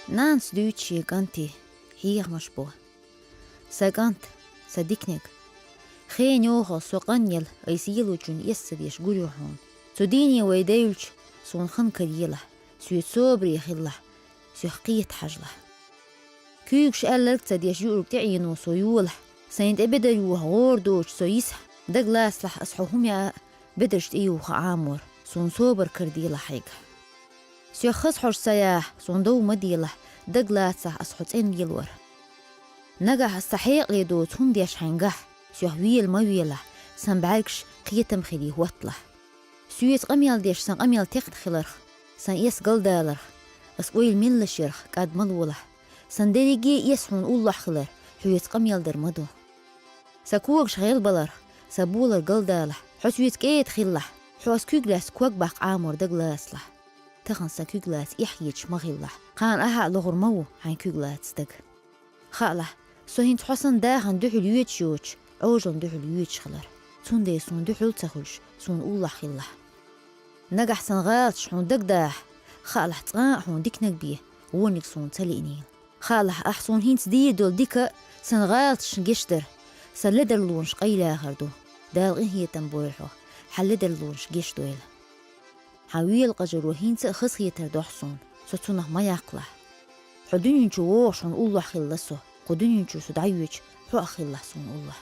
Nans duici ganti hier mashbo. Sagant sadiknek. Geen yoho so qanyel aysiluchun yesadish guluhun. Sudini waydayulch son khan kariyla. Su sobri khilla. Su qiyat hajla. Küyükş ellek sadish yuruk ta'yinu so yula. Saint ebeder yuha gordoch so yis. Daglas lah ashuhum ya بدرشت إيوخ عامور سون صوبر كرديلا حيقة سيو خص حوش سياح سون دو مديلة دقلاتسة أصحوت إن يلور نقح السحيق ليدو تون ديش حنقح سيو ويل ما ويله سنبعكش قيتم خليه وطله سيويت قميال ديش سن قميال تيقت خلرخ سن إيس قلدالرخ أس قويل من لشيرخ قاد ملوله سن ديريجي يسحون الله خلر حويت قميال در مدو سكوغش غيل بلر سبولر قلداله حسويت كيت خله حوس كوغلاس كوك باق عامور دقلاس له تخنسا كوغلاس يحييش مغيله قان أها لغر مو عن كوغلاس دق خاله سوهين تحسن داهن دحل يوتشوش عوجن دحل يوتش خلر سون دي سون دحل تخلش سون الله خله نقح سنغالش حون دق داه خاله تغان حون ديك نقبيه ونك سون تلينيل خاله أحسون هين تديدول ديك سنغالش نقشتر سلدر لونش قيلا هردو دالغين هي تنبويحو حلدر لونش جيش دويل حويل قجرو هين تأخص هي تردوحسون ستونه ما يقله حدون ينشو ووشون الله خلصو قدون ينشو سدعيوش حو أخي الله سون الله